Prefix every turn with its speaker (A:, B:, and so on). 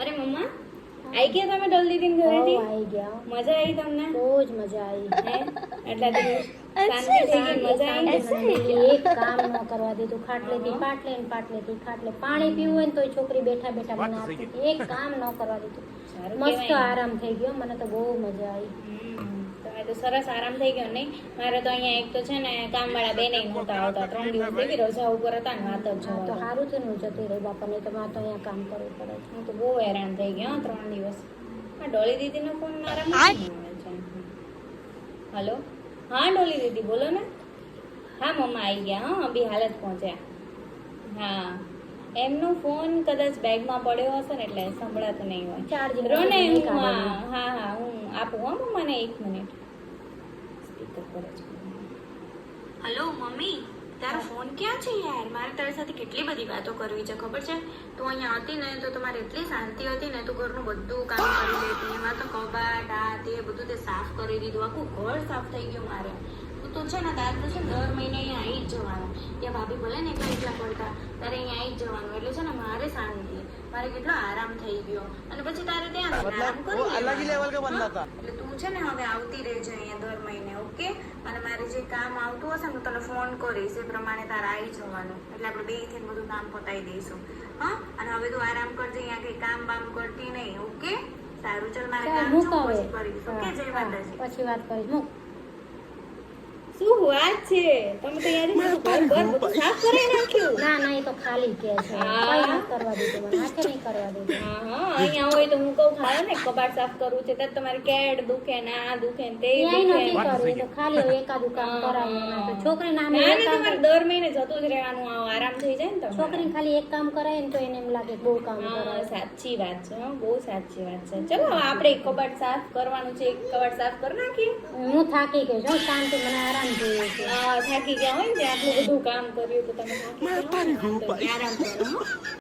A: અરે મમ્મા આઈ ગયા તમે ડોલ દીદી ઘરેથી?
B: આવી ગયા.
A: મજા આવી તમને?
B: બહુ જ મજા આવી.
A: હે એટલા દિવસ શાંતિ થઈ ગઈ, મજા આવી?
B: મને એક કામ ન કરવા દીધું. ખાટલેથી પાટલે ને પાટલેથી ખાટલે. પાણી પીવું હોય ને તોય છોકરી બેઠા બેઠા મને આપતી હતી. એક કામ ન કરવા દીધું.
A: સારું
B: મસ્ત
A: કહેવાય.
B: આરામ થઈ ગયો. મને તો બહુ મજા આવી.
A: તમે તો સરસ આરામ થઈ ગયો નહીં? મારે તો અહીંયા એક તો છે ને કામવાળા બેને નહોતા આવતા, 3 દિવસ બેબી રજા ઉપર હતા ને વાત જ
B: હા, તો
A: જવા દો.
B: સારું થયું ને હું જતી રહી બાપા, નહીં તો મારે તો અહીંયા કામ કરવું પડે છે.
A: હું તો બહુ હેરાન થઈ ગયો 3 દિવસ. હા ડોલી દીદીનો ફોન મારામાં કેમ આવે છે? હલો હા ડોલી દીદી બોલો ને. હા મમ્મા આવી ગયા, હા અભી હાલ જ પહોંચ્યા. હા એમનો ફોન કદાચ બેગમાં પડ્યો હશે ને એટલે સંભળાતું નહીં હોય.
B: ચાર્જિંગ
A: રો ને
B: નહીં
A: હું
B: કાઢવાનું.
A: હા હું આપું હો મને 1 મિનિટ. સ્પીકર પર જ. હલો મમ્મી તારો ફોન ક્યાં છે યાર? મારે તારી સાથે કેટલી બધી વાતો કરવી છે ખબર છે? તું અહીંયા હતી ને તો તમારે એટલી શાંતિ હતી ને, તું ઘરનું બધું કામ કરી લેતી. એમાં તો કબાટ આ તે બધું તે સાફ કરી દીધું, આખું ઘર સાફ થઈ ગયું મારે. તું છે ને તારે તો છે ને દર મહિને અહીંયા આવી જ જવાનું. ત્યાં ભાભી ભલે ને એકલા પડતા, તારે અહીંયા આવી જ જવાનું. એટલે છે ને મારે શાંતિ, મારે કેટલો આરામ થઈ ગયો. અને પછી તારે ત્યાં આરામ કરી લેવાનું. હા? એટલે તું છે ને હવે આવતી રહેજે અહીંયા દર મહિને, ઓકે? અને મારે જે કામ આવતું હશે ને હું તને ફોન કરીશ, એ પ્રમાણે તારે આવી જવાનું. એટલે આપણે બે થઈને બધું કામ પતાવી દઈશું. હા અને હવે તું આરામ કરજે, અહીંયા કઈ કામ બામ કરતી નહીં, ઓકે? સારું ચાલ મારે
B: ચાલ,
A: કામ
B: મૂક
A: છે,
B: હવે.
A: પછી કરીશ, ઓકે? જય
B: હા,
A: માતાજી.
B: પછી વાત કરીશ. મૂક.
A: શું વાત છે? તમે તો યાર બધું સાફ કરી નાખ્યું.
B: ના ના, એ તો ખાલી કે છે.
A: હા.
B: કઈ નથી કરવા દીધું મને. હાથે નહીં કરવા દીધું.
A: હા અહીંયા હોય તો હું કહું ખાયો ને કબાટ સાફ કરવું છે તો તમારે કેડ દુખે ને આ દુખે ને તે
B: ક્યાંય
A: દુખે.
B: નથી કરવું. એ તો ખાલી હવે એકાદું કામ કરાવે એના તો. છોકરી નામે
A: ના
B: એક
A: ના
B: કામ
A: તમારે દર મહિને જતું જ રહેવાનું, આરામ થઈ જાય ને તમારે.
B: છોકરીને ખાલી એક કામ કરાય ને તો એને એમ લાગે કે બહુ કામ
A: હા
B: કરાય.
A: સાચી વાત છે, હો, બહુ સાચી વાત છે. ચલો હવે આપણે એક કબાટ સાફ કરવાનું છે, એક કબાટ સાફ કરી નાખીએ.
B: હું થાકી ગઈ છું. શાંતિ, મને આરામ જોઈએ છે.
A: થાકી ગયા હોય ને તે આટલું બધું કામ કર્યું તો તમે થાકી ગયા હોય ને, તો આરામ કરો હો.